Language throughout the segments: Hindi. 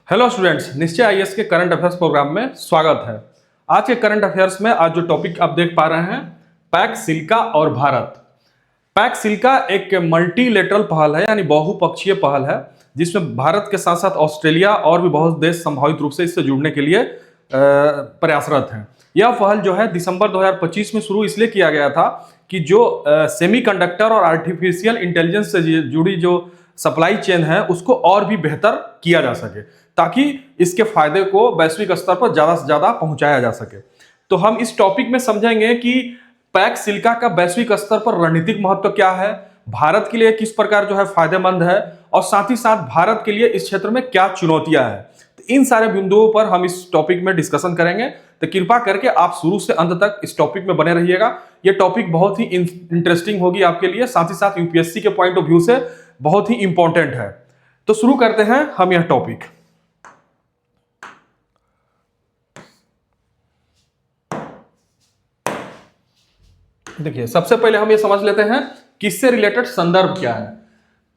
हेलो स्टूडेंट्स, निश्चय आईएएस के करंट अफेयर्स प्रोग्राम में स्वागत है। आज के करंट अफेयर्स में आज जो टॉपिक आप देख पा रहे हैं, पैक्स सिल्का और भारत। पैक्स सिल्का एक मल्टीलेटरल पहल है, यानी बहुपक्षीय पहल है, जिसमें भारत के साथ साथ ऑस्ट्रेलिया और भी बहुत देश संभावित रूप से इससे जुड़ने के लिए प्रयासरत हैं। यह पहल जो है दिसंबर 2025 में शुरू इसलिए किया गया था कि जो सेमीकंडक्टर और आर्टिफिशियल इंटेलिजेंस से जुड़ी जो सप्लाई चेन है उसको और भी बेहतर किया जा सके, ताकि इसके फायदे को वैश्विक स्तर पर ज्यादा से ज्यादा पहुंचाया जा सके। तो हम इस टॉपिक में समझेंगे कि पैक्स सिल्का का वैश्विक स्तर पर रणनीतिक महत्व क्या है, भारत के लिए किस प्रकार जो है फायदेमंद है, और साथ ही साथ भारत के लिए इस क्षेत्र में क्या चुनौतियां हैं। तो इन सारे बिंदुओं पर हम इस टॉपिक में डिस्कशन करेंगे। तो कृपा करके आप शुरू से अंत तक इस टॉपिक में बने रहिएगा। यह टॉपिक बहुत ही इंटरेस्टिंग होगी आपके लिए, साथ ही साथ यूपीएससी के पॉइंट ऑफ व्यू से बहुत ही इंपॉर्टेंट है। तो शुरू करते हैं हम यह टॉपिक। देखिए, सबसे पहले हम ये समझ लेते हैं किससे रिलेटेड संदर्भ क्या है।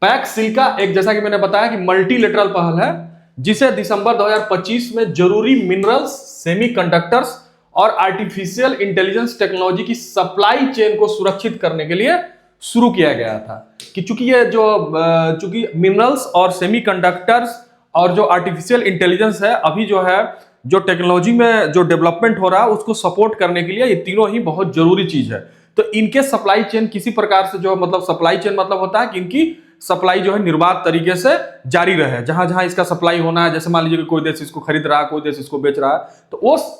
पैक्स सिल्का एक, जैसा कि मैंने बताया, कि मल्टीलेटरल पहल है, जिसे दिसंबर 2025 में जरूरी मिनरल्स, सेमीकंडक्टर्स और आर्टिफिशियल इंटेलिजेंस टेक्नोलॉजी की सप्लाई चेन को सुरक्षित करने के लिए शुरू किया गया था। कि चूंकि ये चूंकि मिनरल्स और सेमीकंडक्टर्स और जो आर्टिफिशियल इंटेलिजेंस है, अभी जो है जो टेक्नोलॉजी में जो डेवलपमेंट हो रहा है उसको सपोर्ट करने के लिए ये तीनों ही बहुत जरूरी चीज है। तो इनके सप्लाई चेन किसी प्रकार से जो मतलब सप्लाई चेन मतलब होता है कि इनकी सप्लाई जो है निर्बाध तरीके से जारी रहे। जहां जहां इसका सप्लाई होना है, जैसे मान लीजिए कि कोई देश इसको खरीद रहा है, कोई देश इसको बेच रहा है, तो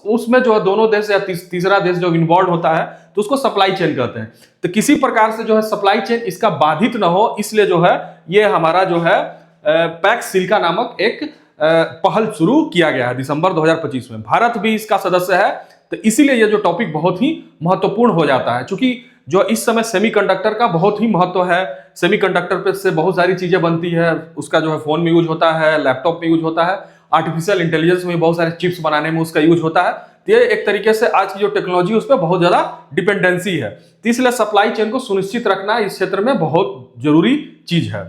उसमें जो है दोनों देश या तीसरा देश जो इन्वॉल्व होता है तो उसको सप्लाई चेन कहते हैं। तो किसी प्रकार से जो है सप्लाई चेन इसका बाधित ना हो, इसलिए जो है ये हमारा जो है पैक्स सिल्का नामक एक पहल शुरू किया गया है दिसंबर 2025 में। भारत भी इसका सदस्य है, तो इसीलिए ये जो टॉपिक बहुत ही महत्वपूर्ण हो जाता है। क्योंकि जो इस समय सेमीकंडक्टर का बहुत ही महत्व है, सेमीकंडक्टर पे से बहुत सारी चीजें बनती है, उसका जो है फोन में यूज होता है, लैपटॉप में यूज होता है, आर्टिफिशियल इंटेलिजेंस में बहुत सारे चिप्स बनाने में उसका यूज होता है। तो ये एक तरीके से आज की जो टेक्नोलॉजी उस पर बहुत ज्यादा डिपेंडेंसी है, तो इसलिए सप्लाई चेन को सुनिश्चित रखना इस क्षेत्र में बहुत जरूरी चीज है।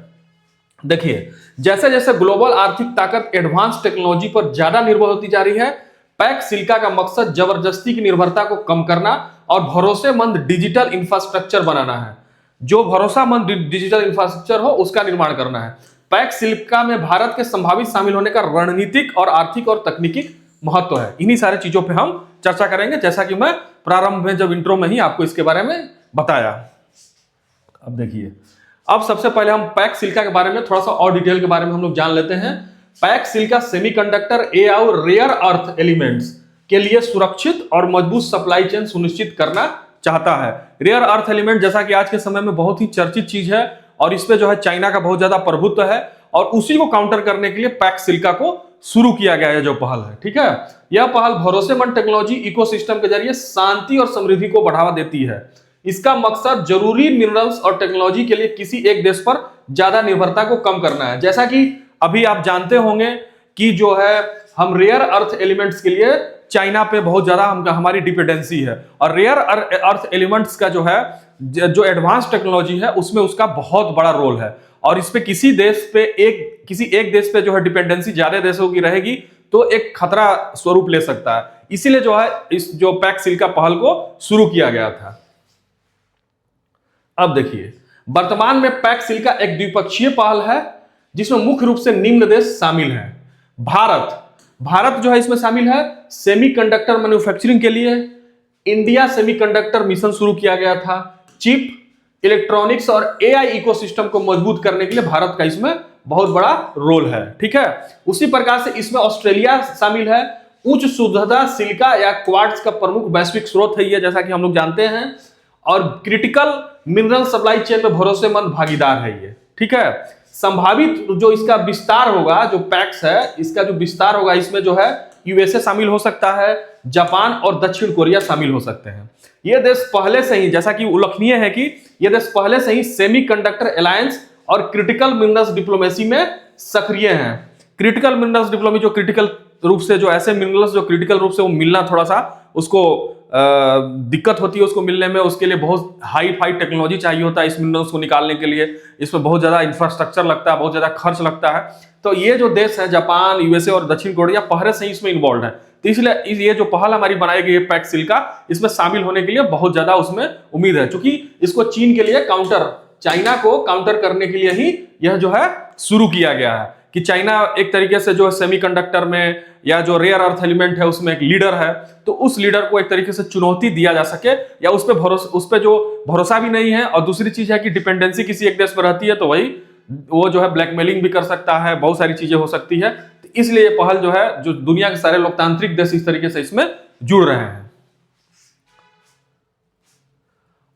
देखिए, जैसे जैसे ग्लोबल आर्थिक ताकत एडवांस टेक्नोलॉजी पर ज्यादा निर्भर होती जा रही है, पैक्स सिल्का का मकसद जबरदस्ती की निर्भरता को कम करना और भरोसेमंद डिजिटल इंफ्रास्ट्रक्चर बनाना है। जो भरोसेमंद डिजिटल इंफ्रास्ट्रक्चर हो उसका निर्माण करना है। पैक्स सिल्का में भारत के संभावित शामिल होने का रणनीतिक और आर्थिक और तकनीकी महत्व है। इन्हीं सारे चीजों पे हम चर्चा करेंगे, जैसा कि मैं प्रारंभ में जब इंट्रो में ही आपको इसके बारे में बताया। अब देखिए, अब सबसे पहले हम पैक्स सिल्का के बारे में थोड़ा सा और डिटेल के बारे में हम लोग जान लेते हैं। पैक्स सिल्का सेमीकंडक्टर और रेयर अर्थ एलिमेंट्स के लिए सुरक्षित और मजबूत सप्लाई चेन सुनिश्चित करना चाहता है। रेयर अर्थ एलिमेंट जैसा कि आज के समय में बहुत ही चर्चित चीज है, और इस पे जो है चाइना का बहुत ज्यादा प्रभुत्व है, और उसी को काउंटर करने के लिए पैक्स सिल्का को शुरू किया गया है जो पहल है। ठीक है, यह पहल भरोसेमंद टेक्नोलॉजी इकोसिस्टम के जरिए शांति और समृद्धि को बढ़ावा देती है। इसका मकसद जरूरी मिनरल्स और टेक्नोलॉजी के लिए किसी एक देश पर ज्यादा निर्भरता को कम करना है। जैसा कि अभी आप जानते होंगे कि जो है हम रेयर अर्थ एलिमेंट्स के लिए चाइना पे बहुत ज्यादा हमारी डिपेंडेंसी है, और रेयर अर्थ एलिमेंट्स का जो है जो एडवांस टेक्नोलॉजी है उसमें उसका बहुत बड़ा रोल है, और इस पे किसी एक देश पे जो है डिपेंडेंसी ज्यादा देशों की रहेगी तो एक खतरा स्वरूप ले सकता है। इसीलिए जो है इस जो पैक्स सिल्का पहल को शुरू किया गया था। अब देखिए, वर्तमान में पैक्स सिल्का एक द्विपक्षीय पहल है, जिसमें मुख्य रूप से निम्न देश शामिल हैं। भारत जो है इसमें शामिल है सेमीकंडक्टर मैन्युफैक्चरिंग के लिए। इंडिया सेमीकंडक्टर मिशन शुरू किया गया था। चिप, इलेक्ट्रॉनिक्स और एआई इकोसिस्टम को मजबूत करने के लिए भारत का इसमें बहुत बड़ा रोल है। ठीक है, उसी प्रकार से इसमें ऑस्ट्रेलिया शामिल है। उच्च शुद्धता सिलिका या क्वार्ट्ज का प्रमुख वैश्विक स्रोत है ये, जैसा कि हम लोग जानते हैं, और क्रिटिकल मिनरल सप्लाई चेन में भरोसेमंद भागीदार है ये। ठीक है, संभावित जो इसका विस्तार होगा, जो पैक्स है इसका जो विस्तार होगा, इसमें जो है यूएसए शामिल हो सकता है, जापान और दक्षिण कोरिया शामिल हो सकते हैं। ये देश पहले से ही, जैसा कि उल्लेखनीय है कि ये देश पहले से ही सेमीकंडक्टर अलायंस और क्रिटिकल मिनरल्स डिप्लोमेसी में सक्रिय हैं। क्रिटिकल मिनरल्स डिप्लोमेसी जो क्रिटिकल रूप से जो ऐसे मिनरल्स जो क्रिटिकल रूप से वो मिलना थोड़ा सा उसको दिक्कत होती है उसको मिलने में, उसके लिए बहुत हाई फाई टेक्नोलॉजी चाहिए होता है इस मिनरल्स को निकालने के लिए, इसमें बहुत ज्यादा इंफ्रास्ट्रक्चर लगता है, बहुत ज्यादा खर्च लगता है। तो ये जो देश है जापान, यूएसए और दक्षिण कोरिया पहले से ही इसमें इन्वॉल्व है, तो इसलिए ये जो पहल हमारी बनाई गई है पैक्स सिल्का, इसमें शामिल होने के लिए बहुत ज्यादा उसमें उम्मीद है, क्योंकि इसको चीन के लिए काउंटर, चाइना को काउंटर करने के लिए ही यह जो है शुरू किया गया है कि चाइना एक तरीके से जो सेमीकंडक्टर में या जो रेयर अर्थ एलिमेंट है उसमें एक लीडर है, तो उस लीडर को एक तरीके से चुनौती दिया जा सके, या उस पर जो भरोसा भी नहीं है, और दूसरी चीज है कि डिपेंडेंसी किसी एक देश पर रहती है तो वही वो जो है ब्लैकमेलिंग भी कर सकता है, बहुत सारी चीजें हो सकती है। तो इसलिए ये पहल जो है, जो दुनिया के सारे लोकतांत्रिक देश इस तरीके से इसमें जुड़ रहे हैं।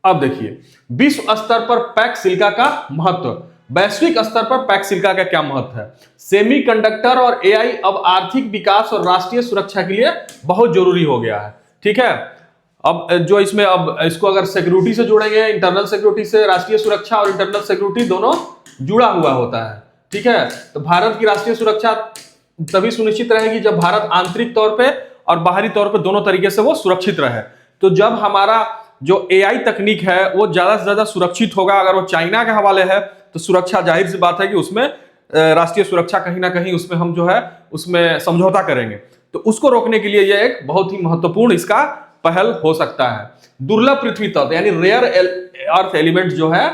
अब देखिए विश्व स्तर पर पैक्स सिल्का का महत्व, वैश्विक स्तर पर पैक्स सिल्का का क्या महत्व है। सेमीकंडक्टर और एआई अब आर्थिक विकास और राष्ट्रीय सुरक्षा के लिए बहुत जरूरी हो गया है। ठीक है, अब जो इसमें अब इसको अगर सिक्योरिटी से जोड़ेंगे, इंटरनल सिक्योरिटी से, राष्ट्रीय सुरक्षा और इंटरनल सिक्योरिटी दोनों जुड़ा हुआ होता है। ठीक है, तो भारत की राष्ट्रीय सुरक्षा तभी सुनिश्चित रहेगी जब भारत आंतरिक तौर पे और बाहरी तौर पे दोनों तरीके से वो सुरक्षित रहे। तो जब हमारा जो एआई तकनीक है वो ज्यादा से ज्यादा सुरक्षित होगा, अगर वो चाइना के हवाले है तो सुरक्षा जाहिर सी बात है कि उसमें राष्ट्रीय सुरक्षा कहीं ना कहीं उसमें हम जो है उसमें समझौता करेंगे, तो उसको रोकने के लिए यह एक बहुत ही महत्वपूर्ण इसका पहल हो सकता है। दुर्लभ पृथ्वी तत्व यानी रेयर अर्थ एलिमेंट जो है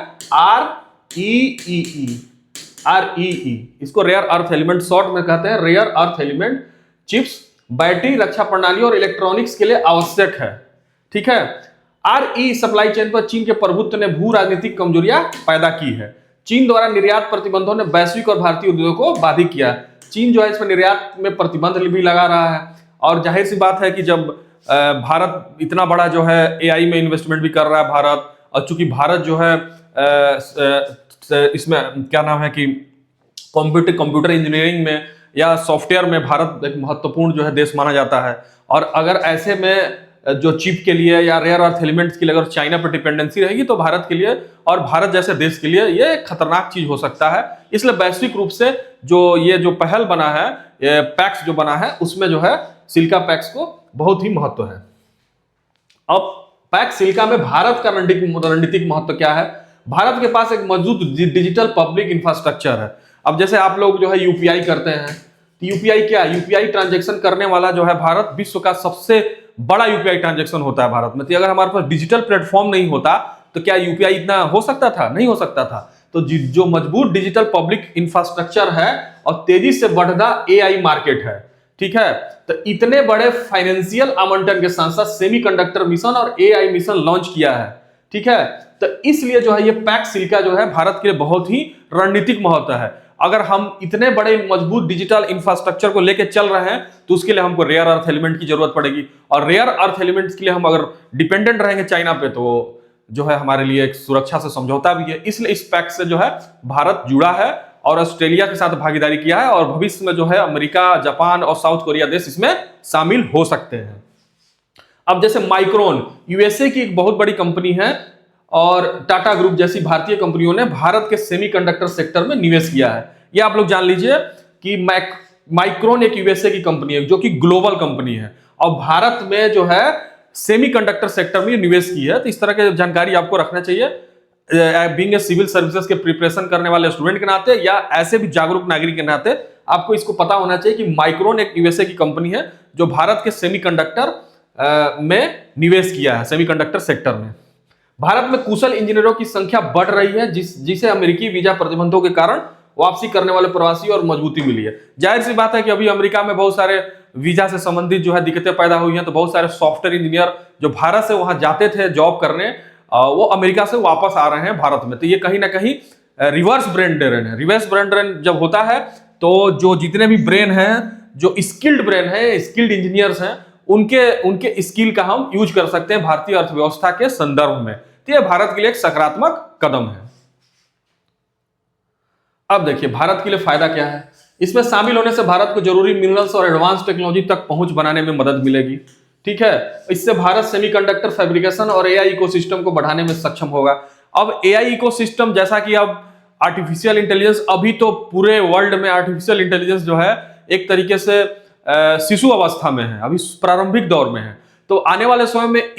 REE, इसको रेयर अर्थ एलिमेंट शॉर्ट में कहते हैं, rare earth element chips battery, रक्षा प्रणाली और इलेक्ट्रॉनिक्स के लिए आवश्यक है। ठीक है, RE सप्लाई चेन पर चीन के प्रभुत्व ने भू राजनीतिक कमजोरियां पैदा की है। चीन द्वारा निर्यात प्रतिबंधों ने वैश्विक और भारतीय उद्योगों को बाधित किया। चीन जो है इसमें निर्यात में प्रतिबंध भी लगा रहा है, और जाहिर सी बात है कि जब भारत इतना बड़ा जो है एआई में इन्वेस्टमेंट भी कर रहा है भारत, और चूंकि भारत जो है इसमें क्या नाम है कि कंप्यूटर इंजीनियरिंग में या सॉफ्टवेयर में भारत एक महत्वपूर्ण जो है देश माना जाता है, और अगर ऐसे में जो चिप के लिए या रेयर अर्थ एलिमेंट्स के लिए अगर चाइना पर डिपेंडेंसी रहेगी तो भारत के लिए और भारत जैसे देश के लिए ये खतरनाक चीज हो सकता है। इसलिए वैश्विक रूप से जो ये जो पहल बना है, ये पैक्स जो बना है, उसमें जो है सिल्का पैक्स को बहुत ही महत्व है। अब पैक्स सिल्का में भारत का रणनीतिक महत्व क्या है। भारत के पास एक मजबूत डिजिटल पब्लिक इंफ्रास्ट्रक्चर है। अब जैसे आप लोग जो है यूपीआई करते हैं, तो यूपीआई क्या है, यूपीआई ट्रांजेक्शन करने वाला जो है भारत विश्व का सबसे बड़ा यूपीआई ट्रांजैक्शन होता है भारत में। तो अगर हमारे पास डिजिटल प्लेटफॉर्म नहीं होता तो क्या यूपीआई इतना हो सकता था? नहीं हो सकता था। तो जो मजबूत डिजिटल पब्लिक इंफ्रास्ट्रक्चर है और तेजी से बढ़ता एआई मार्केट है, ठीक है, तो इतने बड़े फाइनेंशियल आवंटन के साथ साथ सेमीकंडक्टर मिशन और एआई मिशन लॉन्च किया है। ठीक है, तो इसलिए जो है ये पैक्स सिल्का जो है भारत के लिए बहुत ही रणनीतिक महत्व है। अगर हम इतने बड़े मजबूत डिजिटल इंफ्रास्ट्रक्चर को लेकर चल रहे हैं तो उसके लिए हमको रेयर अर्थ एलिमेंट की जरूरत पड़ेगी, और रेयर अर्थ एलिमेंट्स के लिए हम अगर डिपेंडेंट रहेंगे चाइना पे तो जो है हमारे लिए एक सुरक्षा से समझौता भी है। इसलिए इस पैक्स से जो है भारत जुड़ा है और ऑस्ट्रेलिया के साथ भागीदारी किया है, और भविष्य में जो है अमेरिका, जापान और साउथ कोरिया देश इसमें शामिल हो सकते हैं। अब जैसे माइक्रोन यूएसए की एक बहुत बड़ी कंपनी है, और टाटा ग्रुप जैसी भारतीय कंपनियों ने भारत के सेमीकंडक्टर सेक्टर में निवेश किया है। ये आप लोग जान लीजिए कि माइक्रोन एक यूएसए की कंपनी है जो कि ग्लोबल कंपनी है, और भारत में जो है सेमीकंडक्टर सेक्टर में निवेश की है। तो इस तरह की जानकारी आपको रखना चाहिए, बीइंग ए सिविल सर्विसेज के प्रिपरेशन करने वाले स्टूडेंट के नाते या ऐसे भी जागरूक नागरिक के नाते आपको इसको पता होना चाहिए कि माइक्रोन एक यूएसए की कंपनी है जो भारत के सेमीकंडक्टर में निवेश किया है, सेमीकंडक्टर सेक्टर में। भारत में कुशल इंजीनियरों की संख्या बढ़ रही है, जिसे अमेरिकी वीजा प्रतिबंधों के कारण वापसी करने वाले प्रवासी और मजबूती मिली है। जाहिर सी बात है कि अभी अमेरिका में बहुत सारे वीजा से संबंधित जो है दिक्कतें पैदा हुई हैं, तो बहुत सारे सॉफ्टवेयर इंजीनियर जो भारत से वहां जाते थे जॉब करने, वो अमेरिका से वापस आ रहे हैं भारत में। तो ये कहीं ना कहीं रिवर्स ब्रेन ड्रेन है। रिवर्स ब्रेन ड्रेन जब होता है तो जो जितने भी ब्रेन हैं, जो स्किल्ड ब्रेन है, स्किल्ड इंजीनियर्स हैं, उनके स्किल का हम यूज कर सकते हैं भारतीय अर्थव्यवस्था के संदर्भ में। तो यह भारत के लिए एक सकारात्मक कदम है। अब देखिए भारत के लिए फायदा क्या है। इसमें शामिल होने से भारत को जरूरी मिनरल्स और एडवांस टेक्नोलॉजी तक पहुंच बनाने में मदद मिलेगी। ठीक है, इससे भारत सेमीकंडक्टर फैब्रिकेशन और एआई इकोसिस्टम को बढ़ाने में सक्षम होगा। अब एआई इकोसिस्टम, जैसा कि अब आर्टिफिशियल इंटेलिजेंस, अभी तो पूरे वर्ल्ड में आर्टिफिशियल इंटेलिजेंस जो है एक तरीके से शिशु अवस्था में है, अभी प्रारंभिक दौर में है। तो आने वाले समय में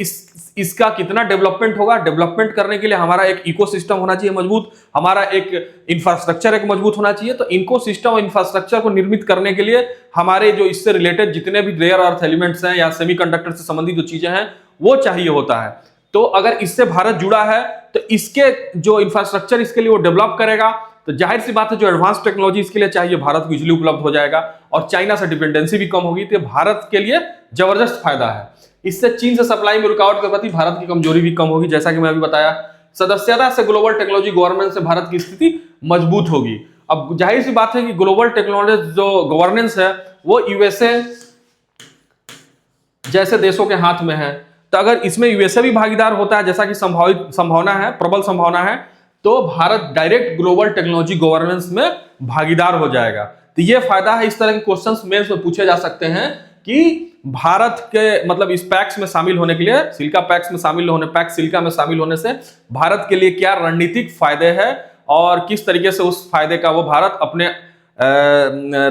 इसका कितना डेवलपमेंट होगा, डेवलपमेंट करने के लिए हमारा एक इकोसिस्टम होना चाहिए मजबूत, हमारा एक इंफ्रास्ट्रक्चर एक मजबूत होना चाहिए। तो इकोसिस्टम और इंफ्रास्ट्रक्चर को निर्मित करने के लिए हमारे जो इससे रिलेटेड जितने भी रेयर अर्थ एलिमेंट्स हैं या सेमीकंडक्टर से संबंधित जो चीजें हैं वो चाहिए होता है। तो अगर इससे भारत जुड़ा है तो इसके जो इंफ्रास्ट्रक्चर इसके लिए वो डेवलप करेगा, तो जाहिर सी बात है जो एडवांस टेक्नोलॉजी इसके लिए चाहिए भारत को इजीली उपलब्ध हो जाएगा और चाइना से डिपेंडेंसी भी कम होगी। तो भारत के लिए जबरदस्त फायदा है। इससे चीन से सप्लाई में रुकावट के प्रति भारत की कमजोरी भी कम होगी, जैसा कि मैं अभी बताया। सदस्यता से ग्लोबल टेक्नोलॉजी गवर्नेंस से भारत की स्थिति मजबूत होगी। अब जाहिर सी बात है कि ग्लोबल टेक्नोलॉजी जो गवर्नेंस है वो यूएसए जैसे देशों के हाथ में है। तो अगर इसमें यूएसए भी भागीदार होता है, जैसा कि संभावना है, प्रबल संभावना है, तो Bharat direct global technology governance में भागीदार हो जाएगा। तो ये फायदा है। इस तरह के क्वेश्चंस मेंस में पूछे जा सकते हैं कि भारत के मतलब इस पैक्स में शामिल होने के लिए, सिल्का पैक्स में शामिल होने, पैक्स सिल्का में शामिल होने से भारत के लिए क्या रणनीतिक फायदे हैं और किस तरीके से उस फायदे का वो भारत अपने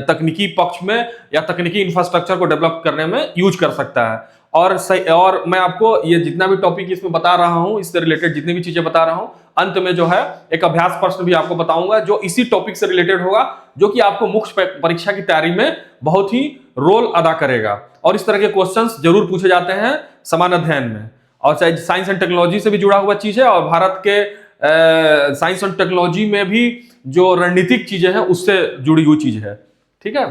तकनीकी पक्ष में या तकनीकी इंफ्रास्ट्रक्चर को डेवलप करने में यूज कर सकता है। और मैं आपको ये जितना भी टॉपिक इसमें बता रहा हूं, इससे रिलेटेड जितनी भी चीजें बता रहा हूं, अंत में जो है एक अभ्यास प्रश्न भी आपको बताऊंगा जो इसी टॉपिक से रिलेटेड होगा, जो कि आपको मुख्य परीक्षा की तैयारी में बहुत ही रोल अदा करेगा। और इस तरह के क्वेश्चंस जरूर पूछे जाते हैं समान अध्ययन में, और चाहे साइंस एंड टेक्नोलॉजी से भी जुड़ा हुआ चीज है और भारत के साइंस एंड टेक्नोलॉजी में भी जो रणनीतिक चीजें हैं उससे जुड़ी हुई चीज है। ठीक है,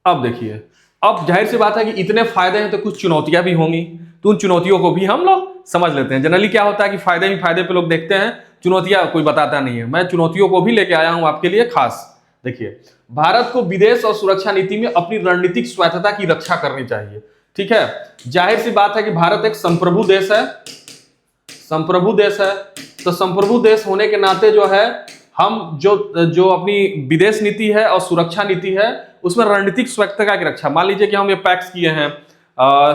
अब देखिए, अब जाहिर सी बात है कि इतने फायदे हैं तो कुछ चुनौतियां भी होंगी, तो उन चुनौतियों को भी हम लोग समझ लेते हैं। जनरली क्या होता है कि फायदे ही फायदे पे लोग देखते हैं, चुनौतियां कोई बताता नहीं है। मैं चुनौतियों को भी लेके आया हूं आपके लिए खास। देखिए, भारत को विदेश और सुरक्षा नीति में अपनी रणनीतिक स्वायत्तता की रक्षा करनी चाहिए। ठीक है, जाहिर सी बात है कि भारत एक संप्रभु देश है, संप्रभु देश है। तो संप्रभु देश होने के नाते जो है हम जो अपनी विदेश नीति है और सुरक्षा नीति है उसमें रणनीतिक स्वायत्तता की रक्षा, मान लीजिए कि हम ये पैक्स किए हैं,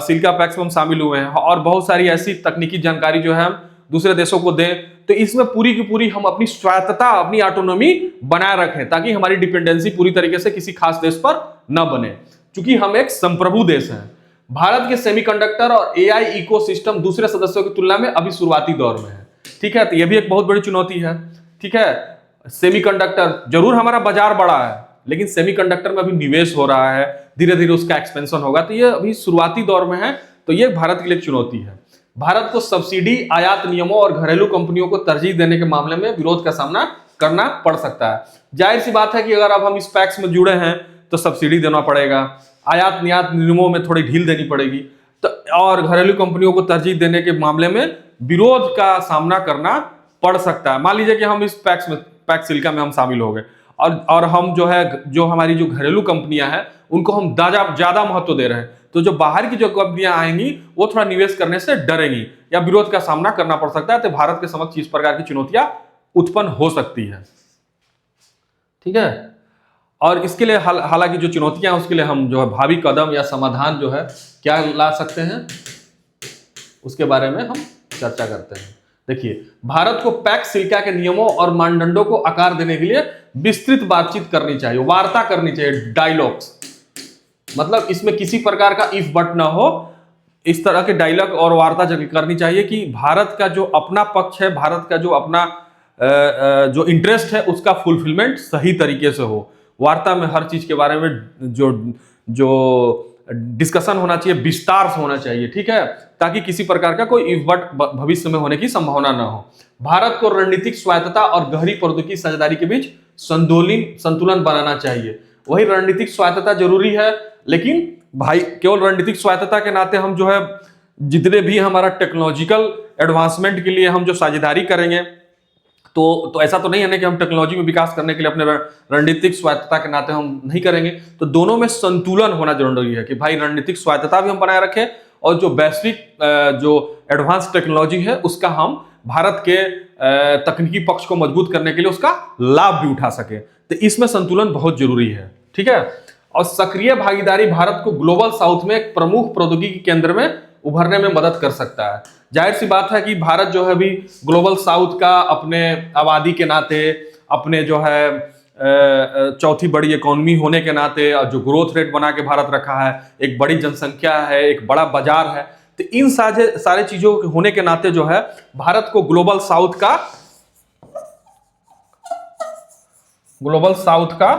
सिल्का पैक्स में हम शामिल हुए हैं और बहुत सारी ऐसी तकनीकी जानकारी जो है हम दूसरे देशों को दें, तो इसमें पूरी की पूरी हम अपनी स्वायत्तता, अपनी ऑटोनॉमी बनाए रखें ताकि हमारी डिपेंडेंसी पूरी तरीके से किसी खास देश पर न बने, क्योंकि हम एक संप्रभु देश हैं। भारत के सेमीकंडक्टर और एआई इकोसिस्टम दूसरे सदस्यों की तुलना में अभी शुरुआती दौर में है। ठीक है, तो यह भी एक बहुत बड़ी चुनौती है। ठीक है, सेमीकंडक्टर जरूर हमारा बाजार बड़ा है, लेकिन सेमीकंडक्टर में अभी निवेश हो रहा है, धीरे धीरे उसका एक्सपेंशन होगा, तो ये अभी शुरुआती दौर में है। तो ये भारत के लिए एक चुनौती है। भारत को सब्सिडी, आयात नियमों और घरेलू कंपनियों को तरजीह देने के मामले में विरोध का सामना करना पड़ सकता है। जाहिर सी बात है कि अगर अब हम इस पैक्स में जुड़े हैं तो सब्सिडी देना पड़ेगा, आयात निर्यात नियमों में थोड़ी ढील देनी पड़ेगी, तो और घरेलू कंपनियों को तरजीह देने के मामले में विरोध का सामना करना पड़ सकता है। मान लीजिए कि हम इस पैक्स सिल्का में हम शामिल हो गए और हम जो हमारी जो घरेलू कंपनियां हैं उनको हम ज्यादा महत्व दे रहे हैं, तो जो बाहर की जो कंपनियां आएंगी वो थोड़ा निवेश करने से डरेंगी या विरोध का सामना करना पड़ सकता है। तो भारत के समक्ष इस प्रकार की चुनौतियां उत्पन्न हो सकती है। ठीक है, और इसके लिए हालांकि जो चुनौतियां उसके लिए हम जो है भावी कदम या समाधान जो है क्या ला सकते हैं उसके बारे में हम चर्चा करते हैं। देखिए, भारत को पैक्स सिल्का के नियमों और मानदंडों को आकार देने के लिए विस्तृत बातचीत करनी चाहिए, वार्ता करनी चाहिए, डायलॉग्स, मतलब इसमें किसी प्रकार का इफ बट ना हो, इस तरह के डायलॉग और वार्ता करनी चाहिए कि भारत का जो अपना पक्ष है, भारत का जो अपना जो इंटरेस्ट है उसका फुलफिलमेंट सही तरीके से हो। वार्ता में हर चीज के बारे में जो डिस्कशन होना चाहिए, विस्तार से होना चाहिए। ठीक है, ताकि किसी प्रकार का कोई इफ बट भविष्य में होने की संभावना ना हो। भारत को रणनीतिक स्वायत्तता और गहरी प्रौद्योगिकी साझेदारी के बीच संतुलन बनाना चाहिए। वही रणनीतिक स्वायत्तता जरूरी है, लेकिन भाई केवल रणनीतिक स्वायत्तता के नाते हम जो है जितने भी हमारा टेक्नोलॉजिकल एडवांसमेंट के लिए हम जो साझेदारी करेंगे तो ऐसा तो नहीं है ना कि हम टेक्नोलॉजी में विकास करने के लिए अपने रणनीतिक स्वायत्तता के नाते हम नहीं करेंगे। तो दोनों में संतुलन होना जरूरी है कि भाई रणनीतिक स्वायत्तता भी हम बनाए रखें और जो वैश्विक जो एडवांस टेक्नोलॉजी है उसका हम भारत के तकनीकी पक्ष को मजबूत करने के लिए उसका लाभ भी उठा सके। तो इसमें संतुलन बहुत जरूरी है। ठीक है, और सक्रिय भागीदारी भारत को ग्लोबल साउथ में एक प्रमुख प्रौद्योगिकी केंद्र में उभरने में मदद कर सकता है। जाहिर सी बात है कि भारत जो है अभी ग्लोबल साउथ का अपने आबादी के नाते, अपने जो है चौथी बड़ी इकोनॉमी होने के नाते जो ग्रोथ रेट बना के भारत रखा है, एक बड़ी जनसंख्या है, एक बड़ा बाजार है, तो इन सारे चीजों के होने के नाते जो है भारत को ग्लोबल साउथ का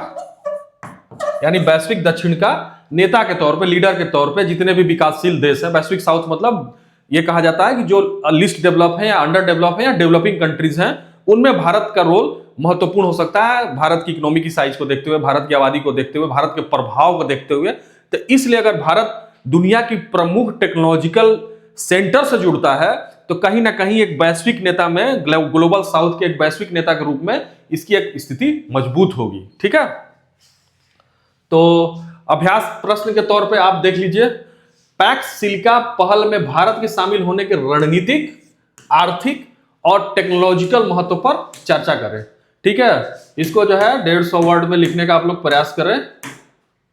यानी वैश्विक दक्षिण का नेता के तौर पे, लीडर के तौर पे जितने भी विकासशील देश हैं, वैश्विक साउथ मतलब ये कहा जाता है कि जो लिस्ट डेवलप है या अंडर डेवलप है या डेवलपिंग कंट्रीज हैं, उनमें भारत का रोल महत्वपूर्ण हो सकता है, भारत की इकोनॉमी की साइज को देखते हुए, भारत की आबादी को देखते हुए, भारत के प्रभाव को देखते हुए। तो इसलिए अगर भारत दुनिया की प्रमुख टेक्नोलॉजिकल सेंटर से जुड़ता है तो कहीं ना कहीं एक वैश्विक नेता में, ग्लोबल साउथ के एक वैश्विक नेता के रूप में इसकी एक स्थिति मजबूत होगी। ठीक है, तो अभ्यास प्रश्न के तौर पे आप देख लीजिए, पैक्स सिलिका पहल में भारत के शामिल होने के रणनीतिक, आर्थिक और टेक्नोलॉजिकल महत्व पर चर्चा करें। ठीक है, इसको जो है 150 वर्ड में लिखने का आप लोग प्रयास करें।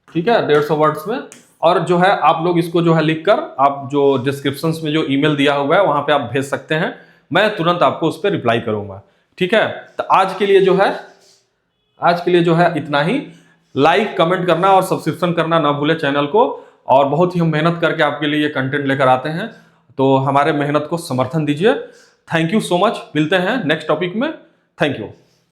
ठीक है, 150 वर्ड्स में, और जो है आप लोग इसको जो है लिखकर आप जो डिस्क्रिप्शन में जो ईमेल दिया हुआ है वहां पे आप भेज सकते हैं, मैं तुरंत आपको उस पर रिप्लाई करूंगा। ठीक है, तो आज के लिए जो है इतना ही। लाइक, कमेंट करना और सब्सक्रिप्शन करना ना भूले चैनल को, और बहुत ही हम मेहनत करके आपके लिए कंटेंट लेकर आते हैं, तो हमारे मेहनत को समर्थन दीजिए। थैंक यू सो मच, मिलते हैं नेक्स्ट टॉपिक में। Thank you.